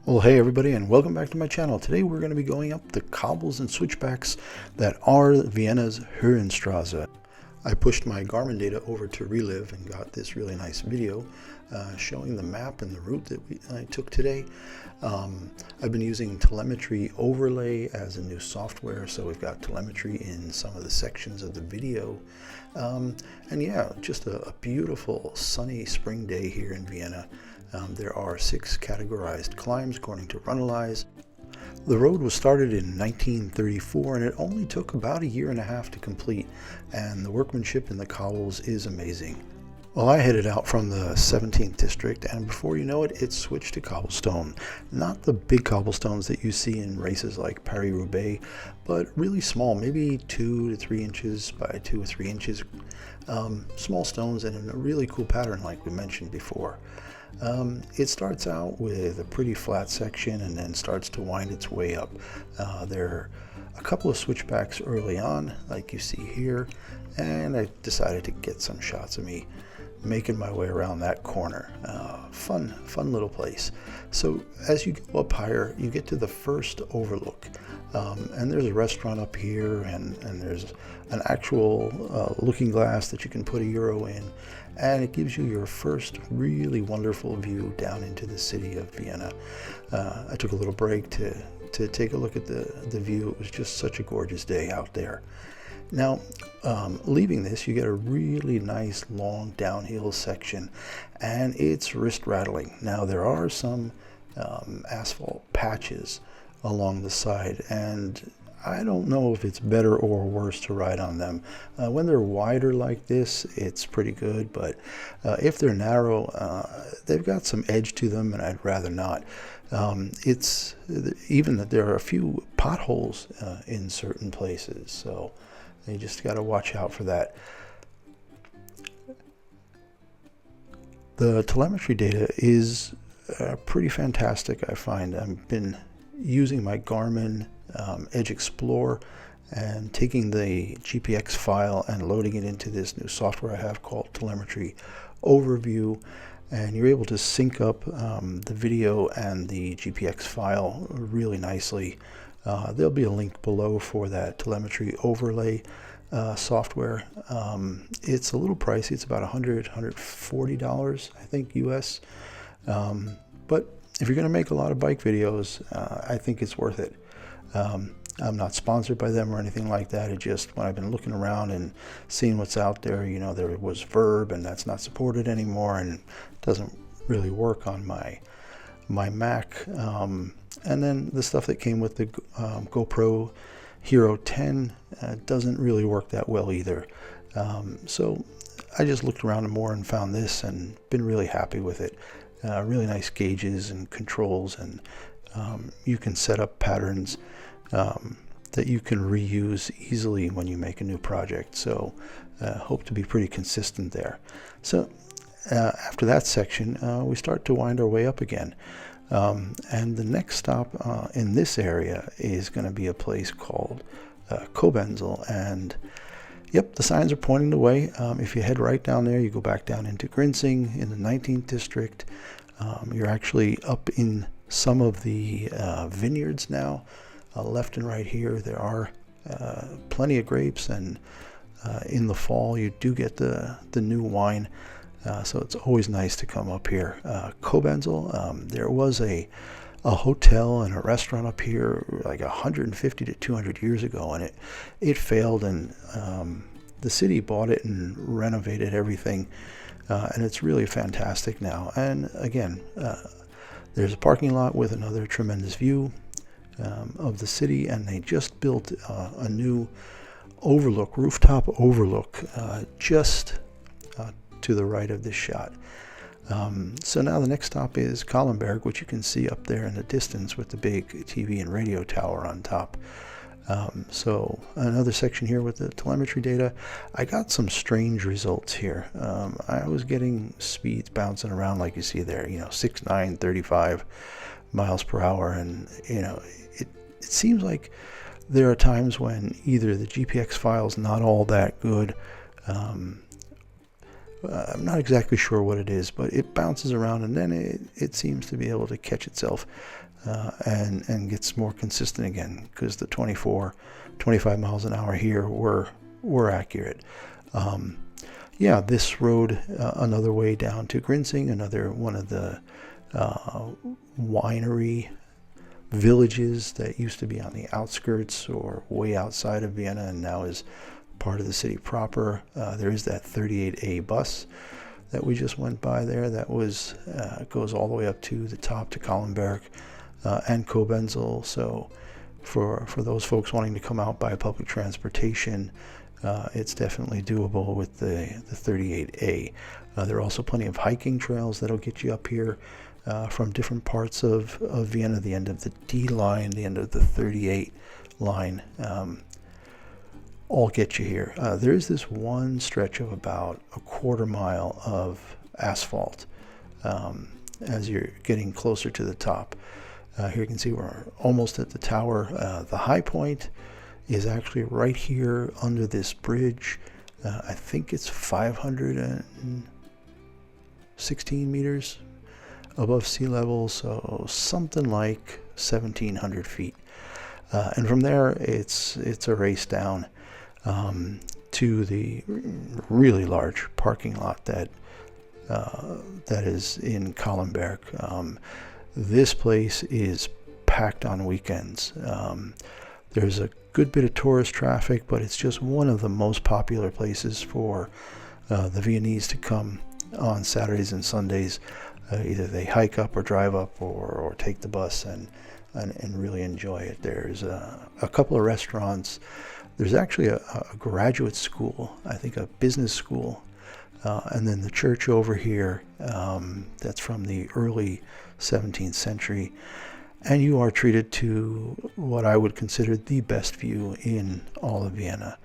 Well, hey everybody, and welcome back to my channel. Today we're going to be going up the cobbles and switchbacks that are Vienna's Höhenstrasse. I pushed my Garmin data over to Relive and got this really nice video showing the map and the route that I took today. I've been using telemetry overlay as a new software, so we've got telemetry in some of the sections of the video. And yeah, just a beautiful sunny spring day here in Vienna. There are 6 categorized climbs according to Runalyze. The road was started in 1934 and it only took about a year and a half to complete, and the workmanship in the cobbles is amazing. Well, I headed out from the 17th district, and before you know it, it switched to cobblestone. Not the big cobblestones that you see in races like Paris-Roubaix, but really small, maybe 2 to 3 inches by 2 or 3 inches. Small stones and in a really cool pattern like we mentioned before. It starts out with a pretty flat section and then starts to wind its way up. There are a couple of switchbacks early on, like you see here, and I decided to get some shots of me making my way around that corner. Fun little place. So as you go up higher, you get to the first overlook, and there's a restaurant up here, and there's an actual looking glass that you can put €1 in, and it gives you your first really wonderful view down into the city of Vienna. I took a little break to take a look at the view. It was just such a gorgeous day out there. Now, leaving this, you get a really nice long downhill section, and it's wrist rattling. Now, there are some asphalt patches along the side, and I don't know if it's better or worse to ride on them. When they're wider like this, it's pretty good, but if they're narrow, they've got some edge to them, and I'd rather not. It's even that there are a few potholes in certain places, so you just got to watch out for that. The telemetry data is pretty fantastic, I find. I've been using my Garmin Edge Explorer and taking the GPX file and loading it into this new software I have called Telemetry Overview, and you're able to sync up the video and the GPX file really nicely. There'll be a link below for that telemetry overlay software. It's a little pricey. It's about $140, I think, US. But if you're going to make a lot of bike videos, I think it's worth it. I'm not sponsored by them or anything like that. It just, when I've been looking around and seeing what's out there, you know, there was Verb, and that's not supported anymore, and it doesn't really work on my Mac. And then the stuff that came with the GoPro Hero 10 doesn't really work that well either. So I just looked around more and found this and been really happy with it. Really nice gauges and controls, and you can set up patterns that you can reuse easily when you make a new project. So hope to be pretty consistent there. So after that section, we start to wind our way up again. And the next stop in this area is going to be a place called Cobbles, and yep, the signs are pointing the way. If you head right down there, you go back down into Grinsing in the 19th district. You're actually up in some of the vineyards now, left and right here. There are plenty of grapes, and in the fall you do get the new wine. So it's always nice to come up here. Cobbles, there was a hotel and a restaurant up here like 150 to 200 years ago, and it failed, and the city bought it and renovated everything, and it's really fantastic now. And again, there's a parking lot with another tremendous view of the city, and they just built a new overlook, rooftop overlook, just to the right of this shot. So now the next stop is Kahlenberg, which you can see up there in the distance with the big TV and radio tower on top. So another section here with the telemetry data. I got some strange results here. I was getting speeds bouncing around like you see there, you know, 6, 9, 35 miles per hour, and you know, it seems like there are times when either the GPX file is not all that good, I'm not exactly sure what it is, but it bounces around, and then it seems to be able to catch itself and gets more consistent again, because the 25 miles an hour here were accurate. Yeah, this road, another way down to Grinsing, another one of the winery villages that used to be on the outskirts or way outside of Vienna and now is part of the city proper. There is that 38A bus that we just went by there that was goes all the way up to the top to Kallenberg and Koblenzel. So for those folks wanting to come out by public transportation, it's definitely doable with the 38A. There are also plenty of hiking trails that'll get you up here from different parts of Vienna, the end of the D line, the end of the 38 line, all get you here. There is this one stretch of about a quarter mile of asphalt as you're getting closer to the top. Here you can see we're almost at the tower. The high point is actually right here under this bridge. I think it's 516 meters above sea level, so something like 1,700 feet. And from there, it's a race down to the really large parking lot that is in Kallenberg. This place is packed on weekends. There's a good bit of tourist traffic, but it's just one of the most popular places for the Viennese to come on Saturdays and Sundays. Either they hike up or drive up or take the bus and really enjoy it. There's a couple of restaurants. There's actually a graduate school, I think a business school, and then the church over here that's from the early 17th century. And you are treated to what I would consider the best view in all of Vienna.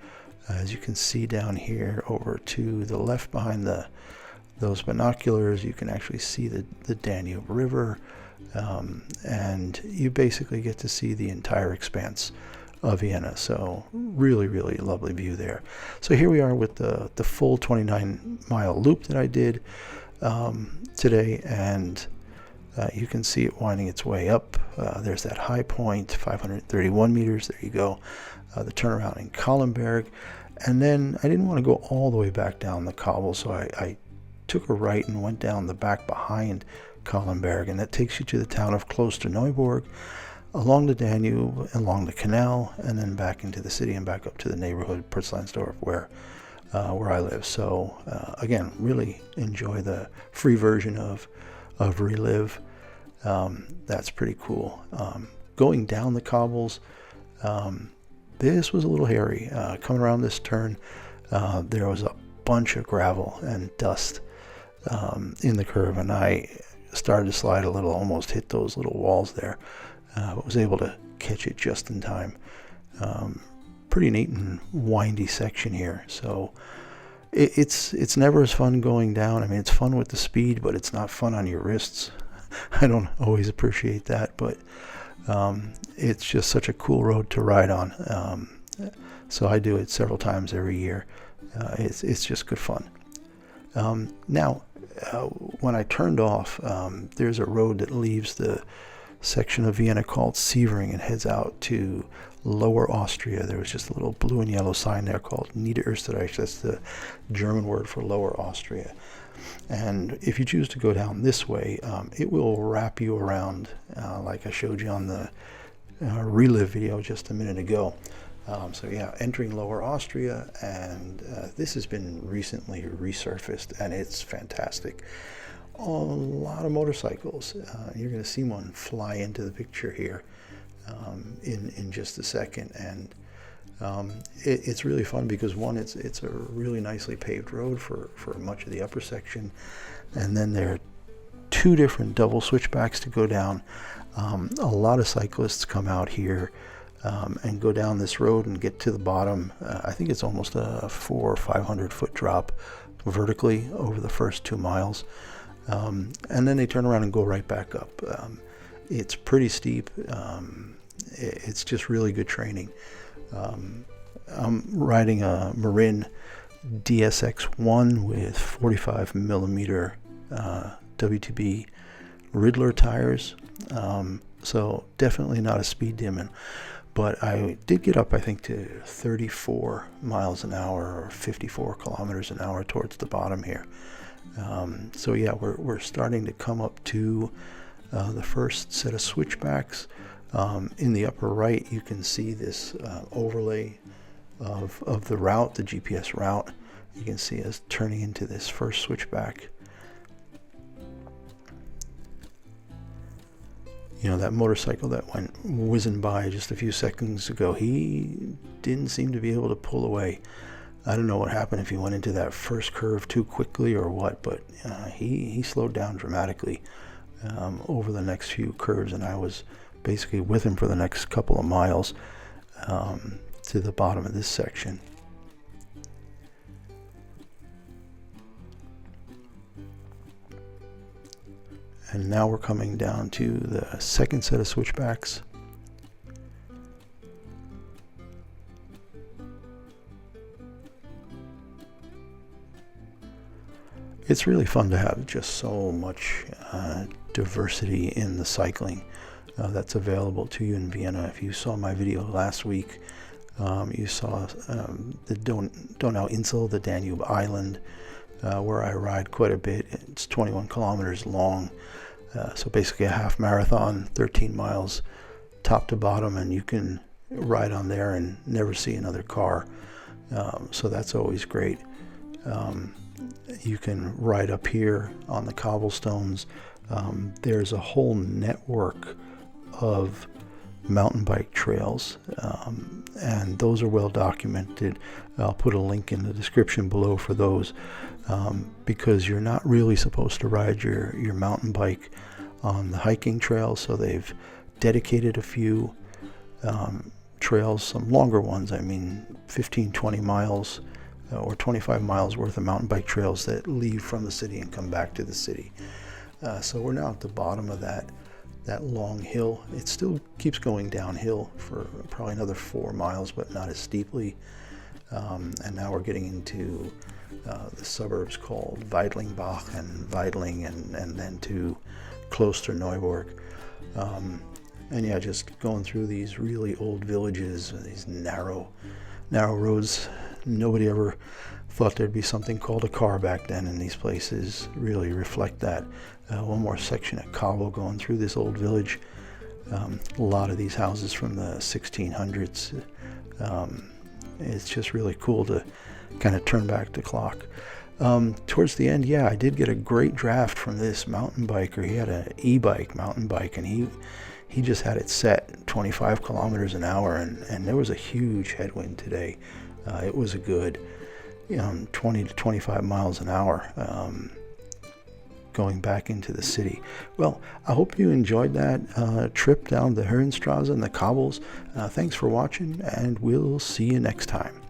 As you can see down here over to the left behind those binoculars, you can actually see the Danube River, and you basically get to see the entire expanse of Vienna. So really, really lovely view there. So here we are with the full 29-mile loop that I did today, and you can see it winding its way up. There's that high point, 531 meters. There you go. The turnaround in Kallenberg. And then I didn't want to go all the way back down the cobble, so I took a right and went down the back behind Kallenberg, and that takes you to the town of Klosterneuburg, along the Danube, along the canal, and then back into the city and back up to the neighborhood, Pritzleinsdorf, where I live. So again, really enjoy the free version of Relive. That's pretty cool. Going down the cobbles, this was a little hairy. Coming around this turn, there was a bunch of gravel and dust in the curve, and I started to slide a little, almost hit those little walls there, but was able to catch it just in time. Pretty neat and windy section here. So it's never as fun going down. I mean, it's fun with the speed, but it's not fun on your wrists. I don't always appreciate that, but it's just such a cool road to ride on. So I do it several times every year. It's just good fun. Now, when I turned off, there's a road that leaves the section of Vienna called Sievering and heads out to Lower Austria. There was just a little blue and yellow sign there called Niederösterreich. That's the German word for Lower Austria. And if you choose to go down this way, it will wrap you around, like I showed you on the Relive video just a minute ago. So yeah, entering Lower Austria, and this has been recently resurfaced, and it's fantastic. A lot of motorcycles. You're going to see one fly into the picture here in just a second, and it's really fun because one, it's a really nicely paved road for much of the upper section, and then there are two different double switchbacks to go down. A lot of cyclists come out here and go down this road and get to the bottom. I think it's almost a 400 or 500 foot drop vertically over the first 2 miles, and then they turn around and go right back up. It's pretty steep. It's just really good training. I'm riding a Marin DSX1 with 45 millimeter WTB Riddler tires. So definitely not a speed demon. But I did get up, I think, to 34 miles an hour or 54 kilometers an hour towards the bottom here. So yeah, we're starting to come up to the first set of switchbacks. In the upper right, you can see this overlay of the route, the GPS route. You can see us turning into this first switchback. You know, that motorcycle that went whizzing by just a few seconds ago, he didn't seem to be able to pull away. I don't know what happened, if he went into that first curve too quickly or what, but he slowed down dramatically over the next few curves, and I was basically with him for the next couple of miles to the bottom of this section. And now we're coming down to the second set of switchbacks. It's really fun to have just so much diversity in the cycling that's available to you in Vienna. If you saw my video last week, you saw the Donau-Insel, the Danube Island, where I ride quite a bit. It's 21 kilometers long, so basically a half marathon, 13 miles top to bottom, and you can ride on there and never see another car. So that's always great. You can ride up here on the cobblestones. There's a whole network of mountain bike trails, and those are well documented. I'll put a link in the description below for those, because you're not really supposed to ride your mountain bike on the hiking trails, so they've dedicated a few trails, some longer ones, I mean 15-20 miles or 25 miles worth of mountain bike trails that leave from the city and come back to the city. So we're now at the bottom of that long hill. It still keeps going downhill for probably another 4 miles, but not as steeply. And now we're getting into the suburbs called Weidlingbach and Weidling, and then to Klosterneuburg. And yeah, just going through these really old villages, these narrow roads. Nobody ever thought there'd be something called a car back then, and these places really reflect that. One more section at Cobble going through this old village. A lot of these houses from the 1600s. It's just really cool to kind of turn back the clock. Towards the end, yeah, I did get a great draft from this mountain biker. He had an e-bike, mountain bike, and he just had it set 25 kilometers an hour, and there was a huge headwind today. It was a good 20 to 25 miles an hour going back into the city. Well, I hope you enjoyed that trip down the Höhenstrasse and the cobbles. Thanks for watching, and we'll see you next time.